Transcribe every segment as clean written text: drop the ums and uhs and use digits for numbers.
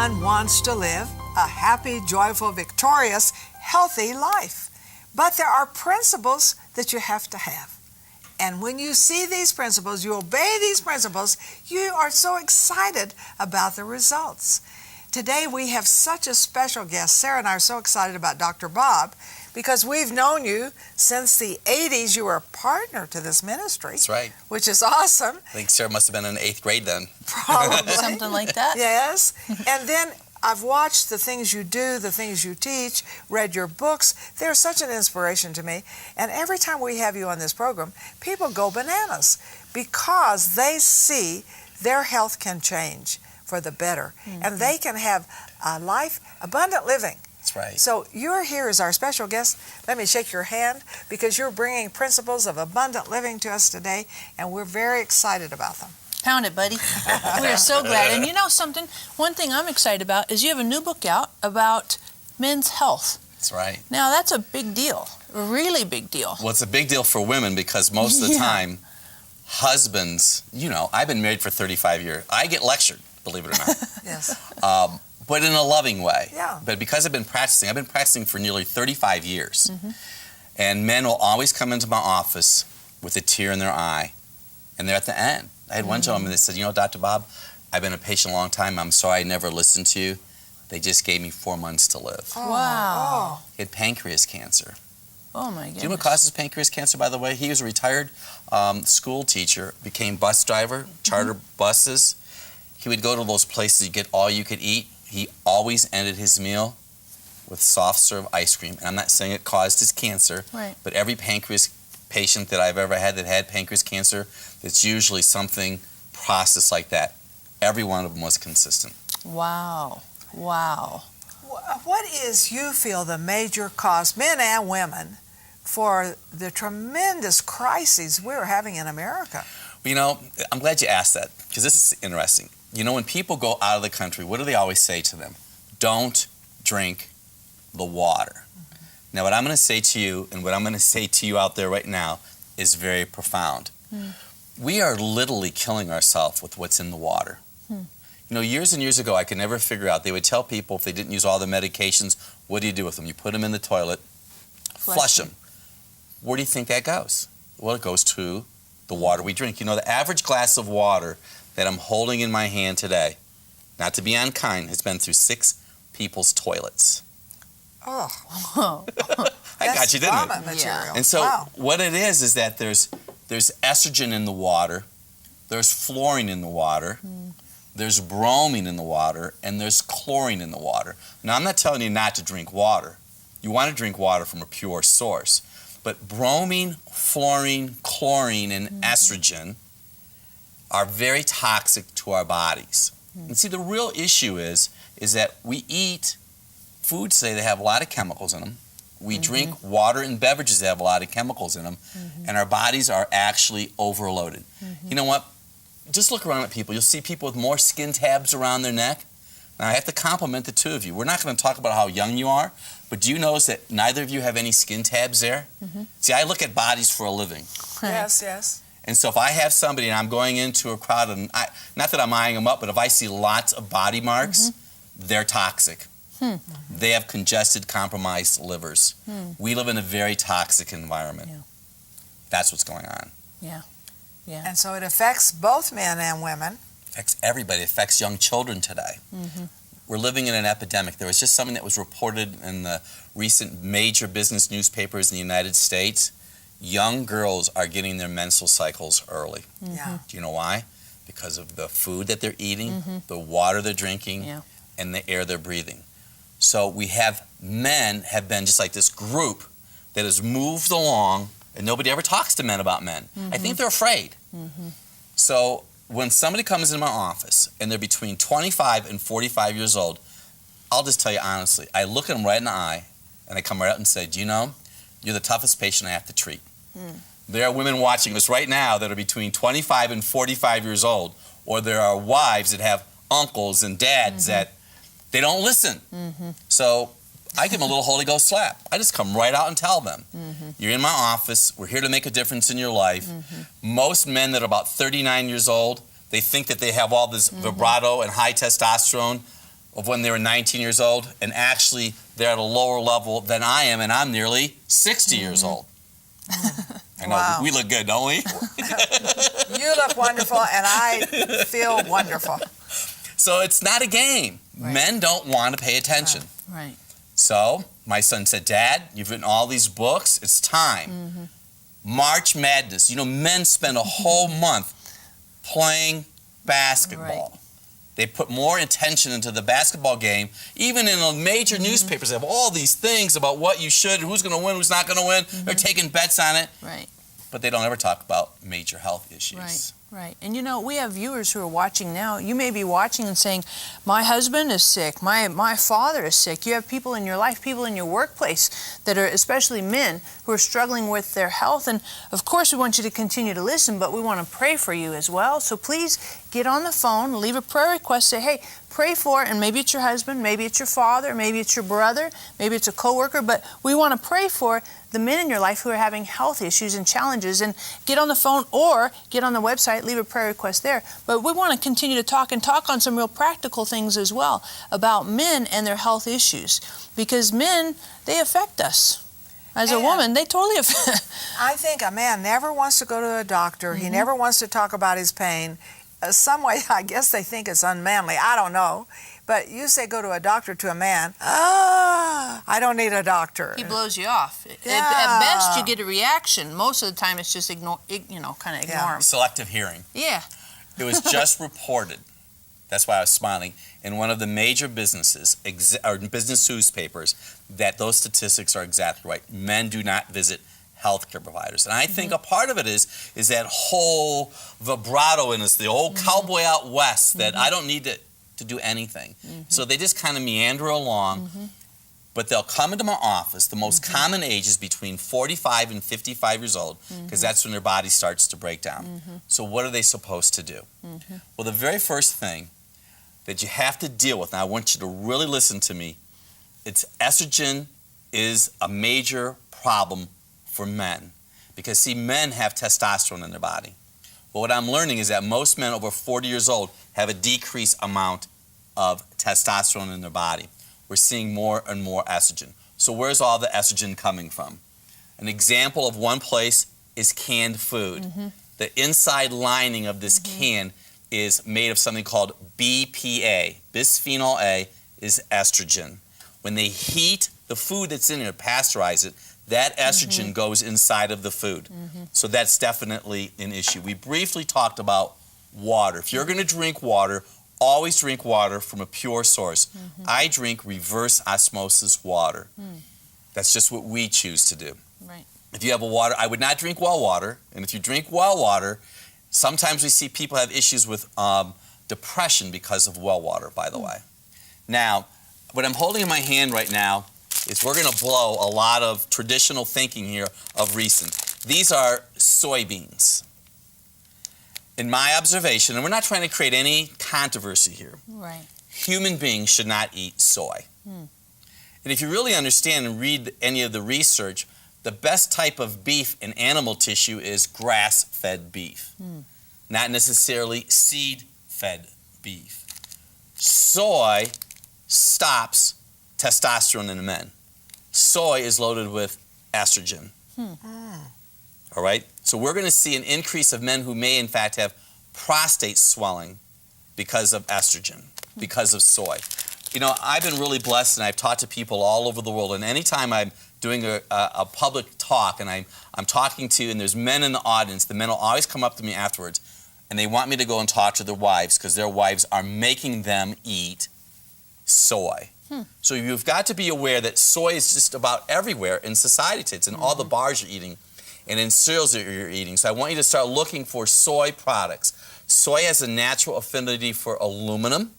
Everyone wants to live a happy, joyful, victorious, healthy life. But there are principles that you have to have. And when you see these principles, you obey these principles, you are so excited about the results. Today we have such a special guest. Sarah and I are so excited about Dr. Bob because we've known you since the 80s. You were a partner to this ministry. That's right. Which is awesome. I think Sarah must have been in 8th grade then. Probably. Something like that. Yes. And then I've watched the things you do, the things you teach, read your books. They're such an inspiration to me. And every time we have you on this program, people go bananas because they see their health can change for the better. And they can have a life, abundant living. That's right. So you're here as our special guest. Let me shake your hand because you're bringing principles of abundant living to us today, and we're very excited about them. Pound it, buddy. We are so glad. And you know something? One thing I'm excited about is you have a new book out about men's health. That's right. Now, that's a big deal, a really big deal. Well, it's a big deal for women because most of the time, husbands, you know, I've been married for 35 years. I get lectured, believe it or not. Yes. But in a loving way. Yeah. But because I've been practicing for nearly 35 years. And men will always come into my office with a tear in their eye, and they're at the end. I had one gentleman that said, you know, Dr. Bob, I've been a patient a long time. I'm sorry I never listened to you. They just gave me 4 months to live. Oh, Wow. He had pancreas cancer. Oh, my goodness. Do you know what causes pancreas cancer, by the way? He was a retired school teacher, became bus driver, charter buses. He would go to those places you get all you could eat. He always ended his meal with soft serve ice cream. And I'm not saying it caused his cancer, but every pancreas patient that I've ever had that had pancreas cancer, it's usually something processed like that. Every one of them was consistent. Wow. Wow. what is, you feel, the major cause, men and women, for the tremendous crises we're having in America? Well, you know, I'm glad you asked that, because this is interesting. You know, when people go out of the country, what do they always say to them? Don't drink the water. Now, what I'm going to say to you, and what I'm going to say to you out there right now, is very profound. We are literally killing ourselves with what's in the water. You know, years and years ago, I could never figure out, they would tell people if they didn't use all the medications, what do you do with them? You put them in the toilet, flush them. Where do you think that goes? Well, it goes to the water we drink. You know, the average glass of water that I'm holding in my hand today, not to be unkind, has been through 6 people's toilets. Oh. I got you, didn't it? Material. And so what it is that there's estrogen in the water, there's fluorine in the water, there's bromine in the water, and there's chlorine in the water. Now, I'm not telling you not to drink water. You want to drink water from a pure source. But bromine, fluorine, chlorine, and estrogen are very toxic to our bodies. And see, the real issue is that we eat foods today that have a lot of chemicals in them. We drink water and beverages that have a lot of chemicals in them, and our bodies are actually overloaded. You know what? Just look around at people. You'll see people with more skin tabs around their neck. Now, I have to compliment the two of you. We're not going to talk about how young you are, but do you notice that neither of you have any skin tabs there? See, I look at bodies for a living. Yes, yes. And so if I have somebody and I'm going into a crowd, and not that I'm eyeing them up, but if I see lots of body marks, they're toxic. They have congested, compromised livers. We live in a very toxic environment. That's what's going on. And so it affects both men and women. It affects everybody. It affects young children today. We're living in an epidemic. There was just something that was reported in the recent major business newspapers in the United States. Young girls are getting their menstrual cycles early. Do you know why? Because of the food that they're eating, the water they're drinking, and the air they're breathing. So we have men have been just like this group that has moved along, and nobody ever talks to men about men. I think they're afraid. So when somebody comes into my office and they're between 25 and 45 years old, I'll just tell you honestly, I look at them right in the eye and I come right out and say, do you know, you're the toughest patient I have to treat. There are women watching us right now that are between 25 and 45 years old, or there are wives that have uncles and dads that they don't listen. So I give them a little Holy Ghost slap. I just come right out and tell them, you're in my office, we're here to make a difference in your life. Most men that are about 39 years old, they think that they have all this vibrato and high testosterone. of when they were 19 years old, and actually they're at a lower level than I am, and I'm nearly 60 years old. I know, Wow. we look good, don't we? You look wonderful, and I feel wonderful. So it's not a game. Right. Men don't want to pay attention. Right. So my son said, Dad, you've written all these books. It's time. March Madness. You know, men spend a whole month playing basketball. Right. They put more attention into the basketball game. Even in the major newspapers, they have all these things about what you should, who's going to win, who's not going to win. They're taking bets on it. Right. But they don't ever talk about major health issues. Right. Right. And you know, we have viewers who are watching now. You may be watching and saying, my husband is sick, my father is sick. You have people in your life, people in your workplace that are, especially men, who are struggling with their health. And of course, we want you to continue to listen, but we want to pray for you as well. So please get on the phone, leave a prayer request, say, hey, pray for, and maybe it's your husband, maybe it's your father, maybe it's your brother, maybe it's a coworker, but we want to pray for the men in your life who are having health issues and challenges. And get on the phone or get on the website, leave a prayer request there. But we want to continue to talk on some real practical things as well about men and their health issues, because men, they affect us. As a woman, they totally affect. I think a man never wants to go to a doctor. He never wants to talk about his pain. Some way, I guess they think it's unmanly. I don't know. But you say go to a doctor to a man, I don't need a doctor. He blows you off. Yeah. At best, you get a reaction. Most of the time, it's just ignore him. Selective hearing. Yeah. It was just reported, that's why I was smiling, in one of the major businesses, or business newspapers, that those statistics are exactly right. Men do not visit healthcare providers. And I think a part of it is that whole vibrato in us, the old cowboy out west, that I don't need to do anything. So they just kind of meander along, but they'll come into my office. The most common age is between 45 and 55 years old, because that's when their body starts to break down. So what are they supposed to do? Well, the very first thing that you have to deal with, and I want you to really listen to me, it's estrogen is a major problem for men, because see, men have testosterone in their body. But what I'm learning is that most men over 40 years old have a decreased amount of testosterone in their body. We're seeing more and more estrogen. So where's all the estrogen coming from? An example of one place is canned food. The inside lining of this can is made of something called BPA. Bisphenol A is estrogen. When they heat the food that's in there, pasteurize it, that estrogen goes inside of the food. So that's definitely an issue. We briefly talked about water. If you're going to drink water, always drink water from a pure source. I drink reverse osmosis water. That's just what we choose to do. Right. If you have a water, I would not drink well water. And if you drink well water, sometimes we see people have issues with depression because of well water, by the way. Now, what I'm holding in my hand right now is we're going to blow a lot of traditional thinking here of recent. These are soybeans. In my observation, and we're not trying to create any controversy here, Right. human beings should not eat soy. And if you really understand and read any of the research, the best type of beef in animal tissue is grass-fed beef, not necessarily seed-fed beef. Soy stops testosterone in the men. Soy is loaded with estrogen. All right? So we're going to see an increase of men who may, in fact, have prostate swelling because of estrogen, because of soy. You know, I've been really blessed, and I've talked to people all over the world, and anytime I'm doing a public talk and I'm talking to, and there's men in the audience, the men will always come up to me afterwards, and they want me to go and talk to their wives because their wives are making them eat soy. So you've got to be aware that soy is just about everywhere in society. It's in all the bars you're eating and in cereals that you're eating. So I want you to start looking for soy products. Soy has a natural affinity for aluminum.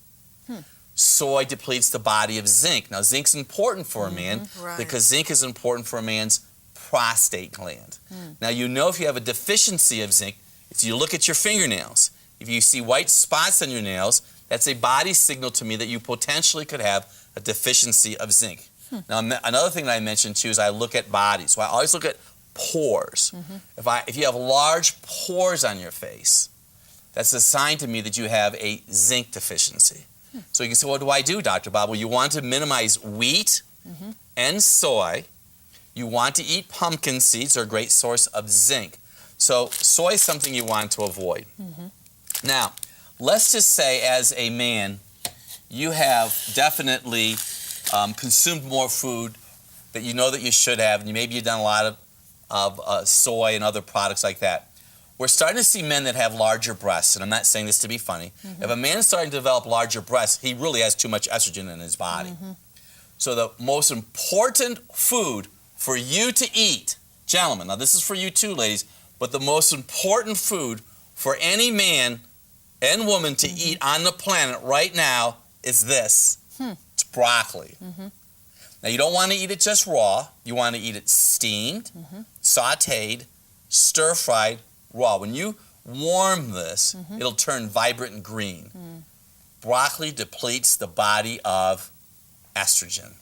Soy depletes the body of zinc. Now, zinc's important for a man because zinc is important for a man's prostate gland. Now, you know if you have a deficiency of zinc, if you look at your fingernails, if you see white spots on your nails, that's a body signal to me that you potentially could have a deficiency of zinc. Now, another thing that I mentioned too is I look at bodies. So I always look at pores. If you have large pores on your face, that's a sign to me that you have a zinc deficiency. So you can say, what do I do, Dr. Bob? Well, you want to minimize wheat and soy. You want to eat pumpkin seeds. They're a great source of zinc. So soy is something you want to avoid. Now, let's just say as a man, you have definitely consumed more food that you know that you should have, and maybe you've done a lot of soy and other products like that. We're starting to see men that have larger breasts, and I'm not saying this to be funny. If a man is starting to develop larger breasts, he really has too much estrogen in his body. So the most important food for you to eat, gentlemen, now this is for you too, ladies, but the most important food for any man and woman to eat on the planet right now is this. It's broccoli. Now, you don't want to eat it just raw. You want to eat it steamed, sautéed, stir-fried, raw. When you warm this, it'll turn vibrant and green. Broccoli depletes the body of estrogen.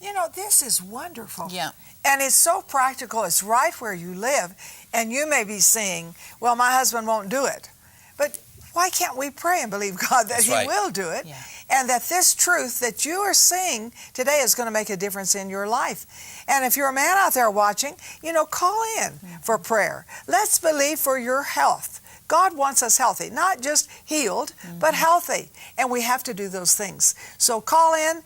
You know, this is wonderful. Yeah. And it's so practical. It's right where you live. And you may be saying, well, my husband won't do it. But why can't we pray and believe God that He will do it? Yeah. And that this truth that you are seeing today is going to make a difference in your life. And if you're a man out there watching, you know, call in for prayer. Let's believe for your health. God wants us healthy, not just healed, but healthy. And we have to do those things. So call in,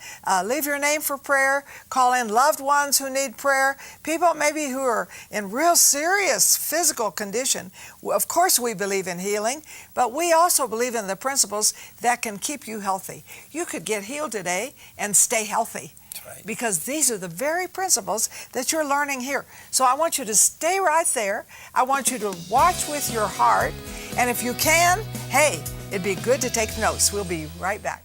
leave your name for prayer, call in loved ones who need prayer, people maybe who are in real serious physical condition. Of course we believe in healing, but we also believe in the principles that can keep you healthy. You could get healed today and stay healthy. Because these are the very principles that you're learning here. So I want you to stay right there. I want you to watch with your heart. And if you can, hey, it'd be good to take notes. We'll be right back.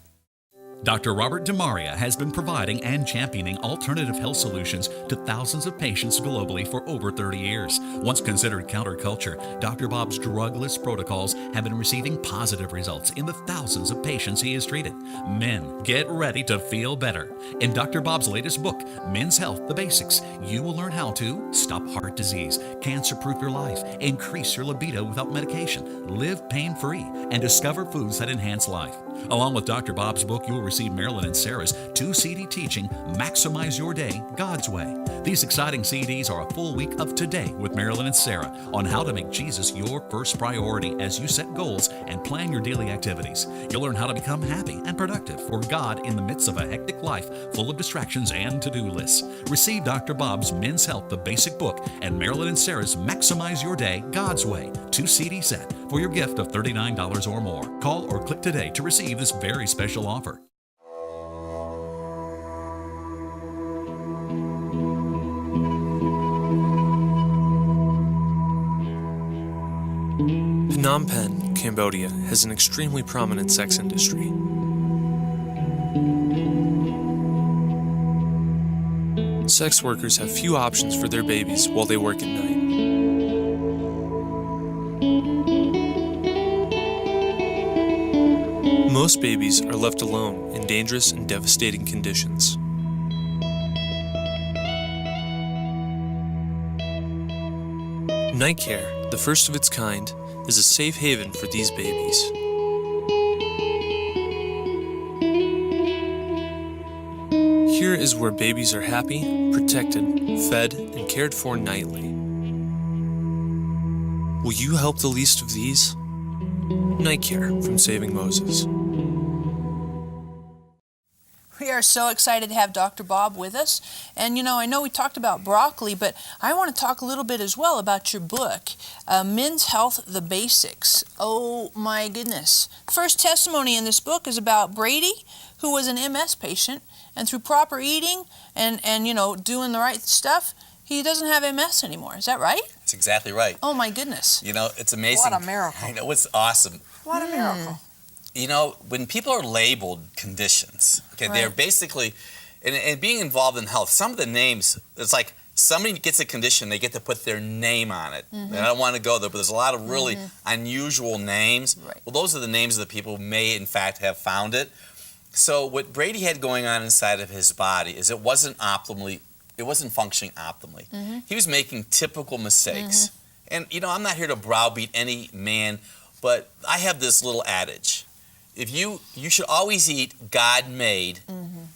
Dr. Robert DeMaria has been providing and championing alternative health solutions to thousands of patients globally for over 30 years. Once considered counterculture, Dr. Bob's drugless protocols have been receiving positive results in the thousands of patients he has treated. Men, get ready to feel better. In Dr. Bob's latest book, Men's Health, The Basics, you will learn how to stop heart disease, cancer-proof your life, increase your libido without medication, live pain-free, and discover foods that enhance life. Along with Dr. Bob's book, you will receive Marilyn and Sarah's 2-CD teaching, Maximize Your Day God's Way. These exciting CDs are a full week of Today with Marilyn and Sarah on how to make Jesus your first priority as you set goals and plan your daily activities. You'll learn how to become happy and productive for God in the midst of a hectic life full of distractions and to-do lists. Receive Dr. Bob's Men's Health, the Basic Book, and Marilyn and Sarah's Maximize Your Day God's Way 2-CD set for your gift of $39 or more. Call or click today to receive this very special offer. Phnom Penh, Cambodia, has an extremely prominent sex industry. Sex workers have few options for their babies while they work at night. Most babies are left alone in dangerous and devastating conditions. Night Care, the first of its kind, is a safe haven for these babies. Here is where babies are happy, protected, fed, and cared for nightly. Will you help the least of these? Night Care from Saving Moses. We are so excited to have Dr. Bob with us. And, you know, I know we talked about broccoli, but I want to talk a little bit as well about your book, Men's Health, The Basics. Oh, my goodness. First testimony in this book is about Brady, who was an MS patient, and through proper eating and you know, doing the right stuff, he doesn't have MS anymore. Is that right? That's exactly right. Oh, my goodness. You know, it's amazing. What a miracle. I know, it's awesome. What a miracle. You know, when people are labeled conditions, okay, they're basically, and being involved in health, some of the names, it's like somebody gets a condition, they get to put their name on it. And I don't want to go there, but there's a lot of really unusual names. Right. Well, those are the names of the people who may, in fact, have found it. So what Brady had going on inside of his body is it wasn't functioning optimally. He was making typical mistakes. And, you know, I'm not here to browbeat any man, but I have this little adage. if you should always eat God-made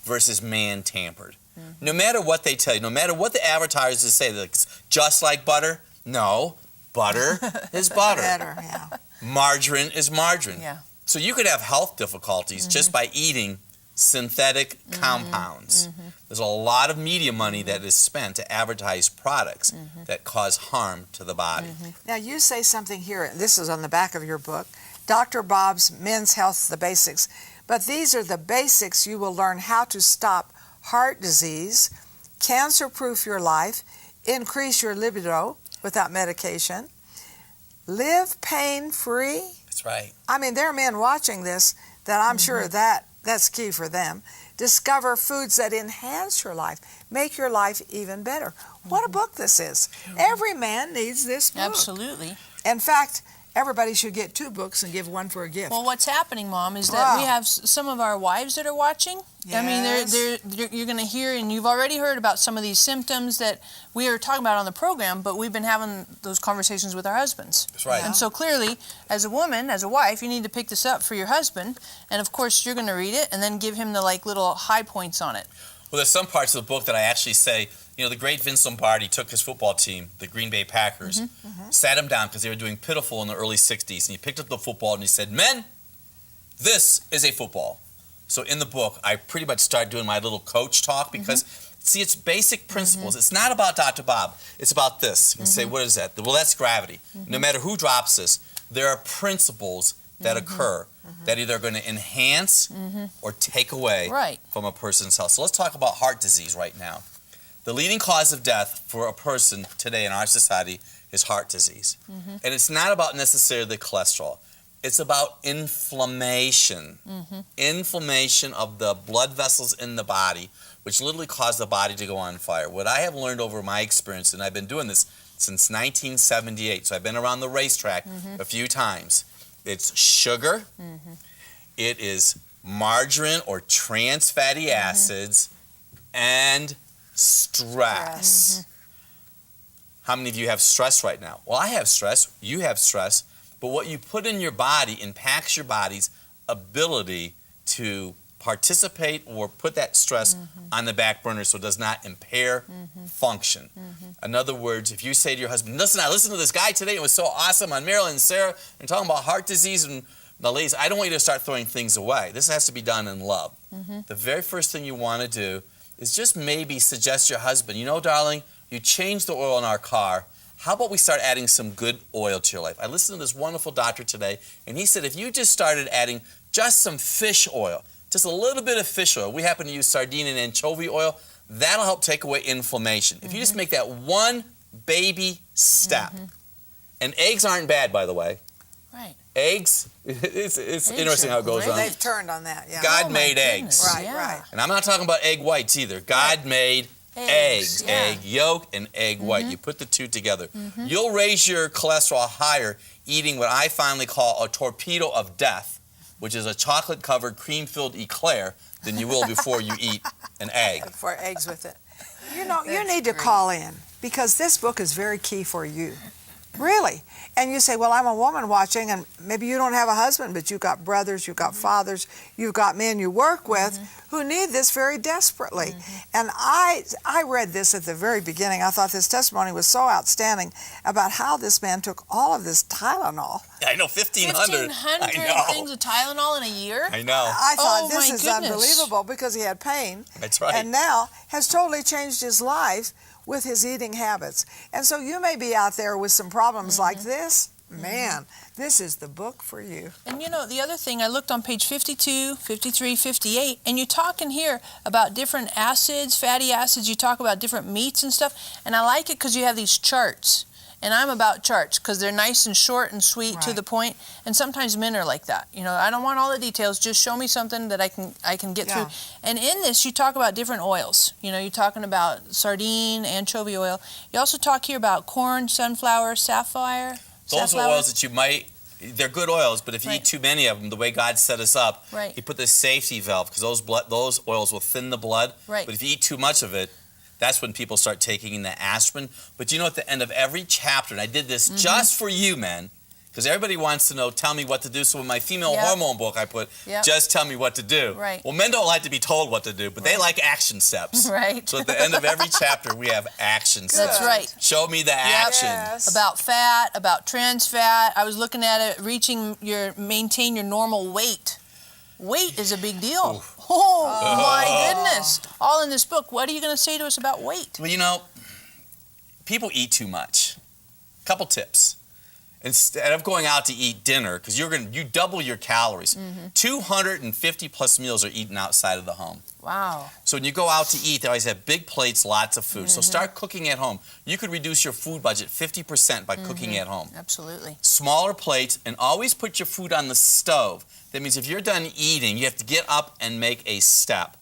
versus man-tampered. No matter what they tell you, no matter what the advertisers say, like, it's just like butter. No, butter is butter. Better, yeah. Margarine is margarine. Yeah. So you could have health difficulties just by eating synthetic compounds. There's a lot of media money that is spent to advertise products that cause harm to the body. Now, you say something here, this is on the back of your book, Dr. Bob's Men's Health, the Basics. But these are the basics you will learn how to stop heart disease, cancer-proof your life, increase your libido without medication, live pain-free. That's right. I mean, there are men watching this that I'm sure that's key for them. Discover foods that enhance your life, make your life even better. What a book this is. Every man needs this book. Absolutely. In fact, everybody should get 2 books and give one for a gift. Well, what's happening, Mom, is that we have some of our wives that are watching. I mean, you're going to hear, and you've already heard about some of these symptoms that we are talking about on the program, but we've been having those conversations with our husbands. That's right. And so clearly, as a woman, as a wife, you need to pick this up for your husband, and of course, you're going to read it and then give him the little high points on it. Well, there's some parts of the book that I actually say, the great Vince Lombardi took his football team, the Green Bay Packers, sat him down because they were doing pitiful in the early 60s, and he picked up the football and he said, "Men, this is a football." So in the book, I pretty much start doing my little coach talk because, see, it's basic principles. It's not about Dr. Bob. It's about this. You can say, what is that? Well, that's gravity. No matter who drops this, there are principles that occur that either are going to enhance or take away from a person's health. So let's talk about heart disease right now. The leading cause of death for a person today in our society is heart disease. And it's not about necessarily the cholesterol. It's about inflammation. Inflammation of the blood vessels in the body, which literally cause the body to go on fire. What I have learned over my experience, and I've been doing this since 1978, so I've been around the racetrack a few times. It's sugar, it is margarine or trans fatty acids, and stress. How many of you have stress right now? Well, I have stress, you have stress, but what you put in your body impacts your body's ability to participate or put that stress on the back burner so it does not impair function. In other words, if you say to your husband, "Listen, I listened to this guy today, it was so awesome on Marilyn and Sarah, and talking about heart disease and the ladies, I don't want you to start throwing things away. This has to be done in love." The very first thing you want to do is just maybe suggest to your husband, darling, you changed the oil in our car. How about we start adding some good oil to your life? I listened to this wonderful doctor today, and he said if you just started adding just some fish oil, just a little bit of fish oil, we happen to use sardine and anchovy oil, that'll help take away inflammation. If you just make that one baby step. And eggs aren't bad, by the way. Right. Eggs, it's interesting how it goes on. They've turned on that, yeah. God made eggs. Right. And I'm not talking about egg whites either. God made eggs, egg yolk and egg white. You put the two together. You'll raise your cholesterol higher eating what I finally call a torpedo of death, which is a chocolate-covered, cream-filled eclair, than you will before you eat an egg. For eggs with it. You need to call in because this book is very key for you. Really. And you say, well, I'm a woman watching, and maybe you don't have a husband, but you've got brothers, you've got fathers, you've got men you work with who need this very desperately. And I read this at the very beginning. I thought this testimony was so outstanding about how this man took all of this Tylenol. I know, 1,500. 1,500 things of Tylenol in a year? I know. I thought this is unbelievable because he had pain. That's right. And now has totally changed his life with his eating habits. And so you may be out there with some problems like this. Man, this is the book for you. And the other thing, I looked on page 52, 53, 58, and you talk in here about different acids, fatty acids. You talk about different meats and stuff. And I like it because you have these charts. And I'm about charts because they're nice and short and sweet to the point. And sometimes men are like that. I don't want all the details. Just show me something that I can get through. And in this, you talk about different oils. You're talking about sardine, anchovy oil. You also talk here about corn, sunflower, sapphire. Those are oils that they're good oils, but if you eat too many of them, the way God set us up, He put this safety valve because those oils will thin the blood. But if you eat too much of it, that's when people start taking in the aspirin. But at the end of every chapter, and I did this just for you, men, Because everybody wants to know, tell me what to do. So in my female Yep. hormone book, I put, Yep. just tell me what to do. Right. Well, men don't like to be told what to do, but they like action steps. Right. So at the end of every chapter, we have action steps. That's right. Show me the action. Yes. About fat, about trans fat. I was looking at it, maintain your normal weight. Weight is a big deal. Oh, my goodness. All in this book. What are you going to say to us about weight? Well, you know, people eat too much. Couple tips. Instead of going out to eat dinner, because you double your calories, 250 plus meals are eaten outside of the home. Wow. So when you go out to eat, they always have big plates, lots of food. So start cooking at home. You could reduce your food budget 50% by cooking at home. Absolutely. Smaller plates, and always put your food on the stove. That means if you're done eating, you have to get up and make a step.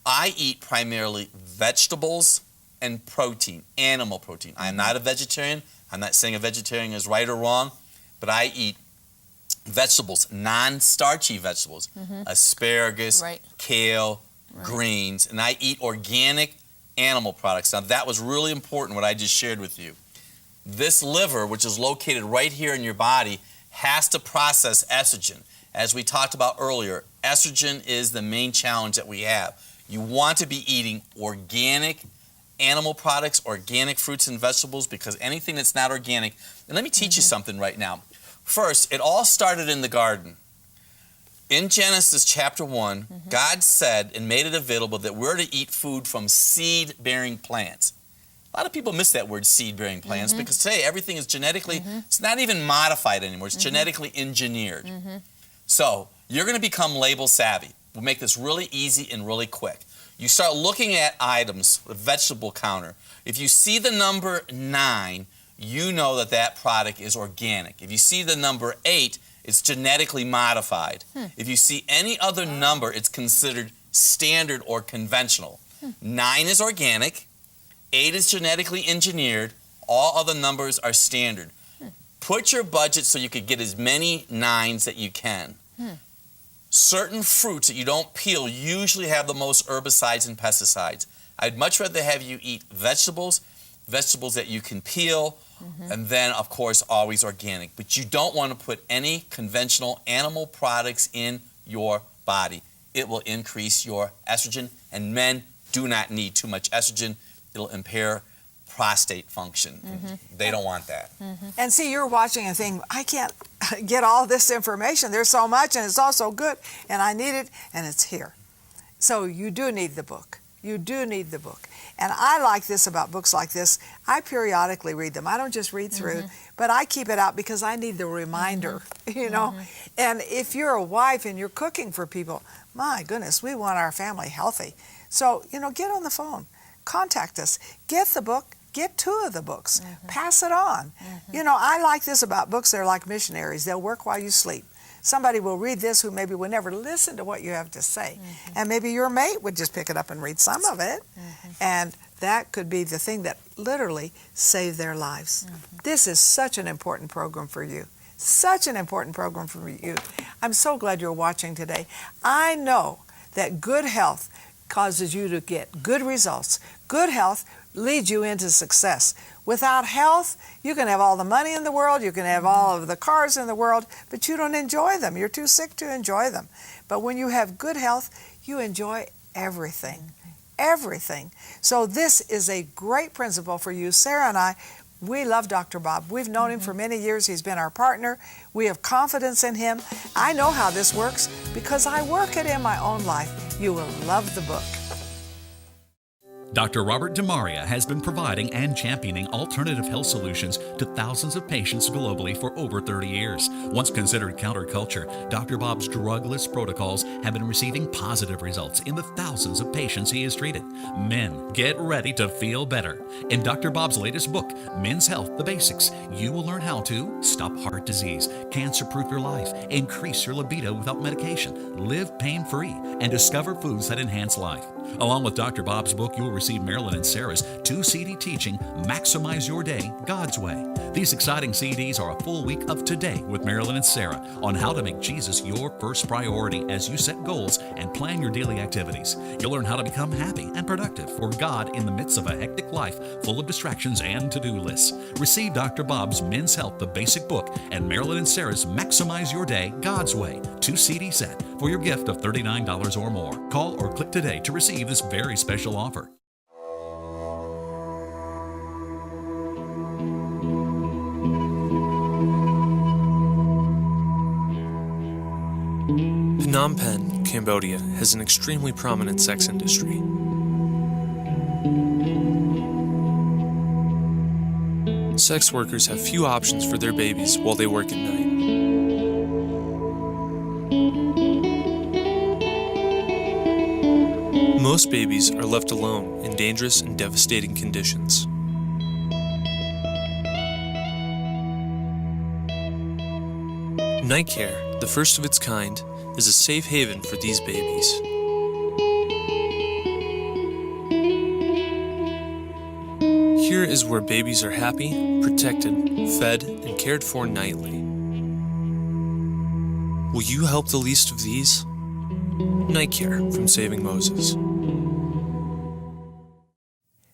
I eat primarily vegetables and protein, animal protein. I am not a vegetarian. I'm not saying a vegetarian is right or wrong, but I eat vegetables, non-starchy vegetables, asparagus, Right. kale, greens, and I eat organic animal products. Now, that was really important, what I just shared with you. This liver, which is located right here in your body, has to process estrogen. As we talked about earlier, estrogen is the main challenge that we have. You want to be eating organic animal products, organic fruits and vegetables, because anything that's not organic, and let me teach you something right now. First, it all started in the garden. In Genesis chapter 1, God said and made it available that we're to eat food from seed-bearing plants. A lot of people miss that word seed-bearing plants because today everything is genetically, it's not even modified anymore, it's genetically engineered. So, you're going to become label savvy. We'll make this really easy and really quick. You start looking at items, the vegetable counter. If you see the number 9, you know that that product is organic. If you see the number 8, it's genetically modified. If you see any other number, it's considered standard or conventional. 9 is organic, 8 is genetically engineered, all other numbers are standard. Put your budget so you could get as many 9s that you can. Certain fruits that you don't peel usually have the most herbicides and pesticides. I'd much rather have you eat vegetables that you can peel, and then, of course, always organic. But you don't want to put any conventional animal products in your body. It will increase your estrogen, and men do not need too much estrogen. It'll impair prostate function. They don't want that. And see, you're watching and thinking, I can't get all this information. There's so much, and it's all so good, and I need it, and it's here. So you do need the book. You do need the book. And I like this about books like this. I periodically read them. I don't just read through, but I keep it out because I need the reminder, you know. And if you're a wife and you're cooking for people, my goodness, we want our family healthy. So, you know, get on the phone. Contact us. Get the book. Get 2 of the books. Pass it on. You know, I like this about books. They're like missionaries. They'll work while you sleep. Somebody will read this who maybe will never listen to what you have to say. And maybe your mate would just pick it up and read some of it. And that could be the thing that literally saved their lives. This is such an important program for you. Such an important program for you. I'm so glad you're watching today. I know that good health causes you to get good results. Good health leads you into success. Without health, you can have all the money in the world, you can have all of the cars in the world, but you don't enjoy them. You're too sick to enjoy them. But when you have good health, you enjoy everything. Everything. So this is a great principle for you. Sarah and I, we love Dr. Bob. We've known him for many years. He's been our partner. We have confidence in him. I know how this works because I work it in my own life. You will love the book. Dr. Robert DeMaria has been providing and championing alternative health solutions to thousands of patients globally for over 30 years. Once considered counterculture, Dr. Bob's drugless protocols have been receiving positive results in the thousands of patients he has treated. Men, get ready to feel better. In Dr. Bob's latest book, Men's Health, The Basics, you will learn how to stop heart disease, cancer-proof your life, increase your libido without medication, live pain-free, and discover foods that enhance life. Along with Dr. Bob's book, you'll receive Marilyn and Sarah's 2-CD teaching, Maximize Your Day God's Way. These exciting CDs are a full week of Today with Marilyn and Sarah on how to make Jesus your first priority as you set goals and plan your daily activities. You'll learn how to become happy and productive for God in the midst of a hectic life full of distractions and to-do lists. Receive Dr. Bob's Men's Health, the basic book, and Marilyn and Sarah's Maximize Your Day God's Way 2-CD set for your gift of $39 or more. Call or click today to receive this very special offer. Phnom Penh, Cambodia, has an extremely prominent sex industry. Sex workers have few options for their babies while they work at night. Most babies are left alone in dangerous and devastating conditions. Night Care, the first of its kind, is a safe haven for these babies. Here is where babies are happy, protected, fed, and cared for nightly. Will you help the least of these? Night Care from Saving Moses.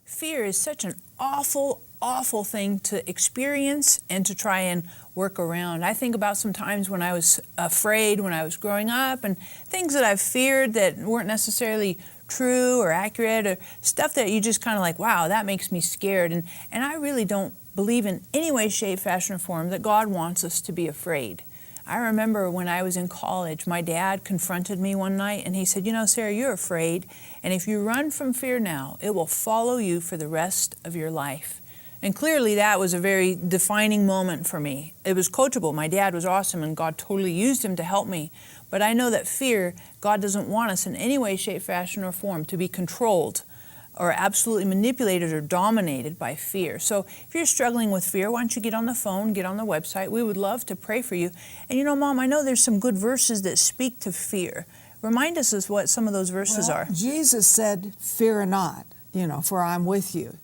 Fear is such an awful thing to experience and to try and work around. I think about some times when I was afraid when I was growing up and things that I've feared that weren't necessarily true or accurate or stuff that you just kind of like, wow, that makes me scared. And I really don't believe in any way, shape, fashion, or form that God wants us to be afraid. I remember when I was in college, my dad confronted me one night and he said, you know, Sarah, you're afraid, and if you run from fear now, it will follow you for the rest of your life. And clearly that was a very defining moment for me. It was coachable. My dad was awesome and God totally used him to help me. But I know that fear, God doesn't want us in any way, shape, fashion, or form to be controlled or absolutely manipulated or dominated by fear. So if you're struggling with fear, why don't you get on the phone, get on the website. We would love to pray for you. And you know, Mom, I know there's some good verses that speak to fear. Remind us of what some of those verses are. Jesus said, fear not, for I'm with you.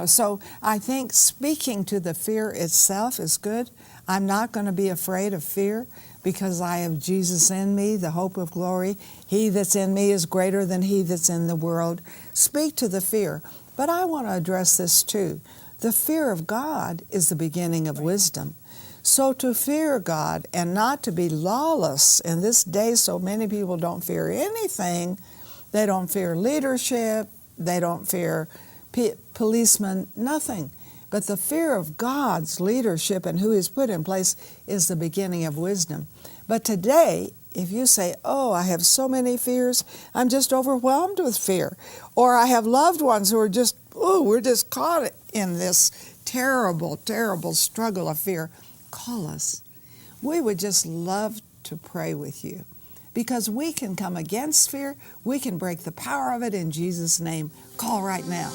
So I think speaking to the fear itself is good. I'm not going to be afraid of fear because I have Jesus in me, the hope of glory. He that's in me is greater than he that's in the world. Speak to the fear. But I want to address this too. The fear of God is the beginning of wisdom. So to fear God and not to be lawless in this day, so many people don't fear anything. They don't fear leadership. They don't fear policemen, nothing. But the fear of God's leadership and who He's put in place is the beginning of wisdom. But today, if you say, oh, I have so many fears, I'm just overwhelmed with fear. Or I have loved ones who are just, we're just caught in this terrible, terrible struggle of fear. Call us. We would just love to pray with you because we can come against fear. We can break the power of it in Jesus' name. Call right now.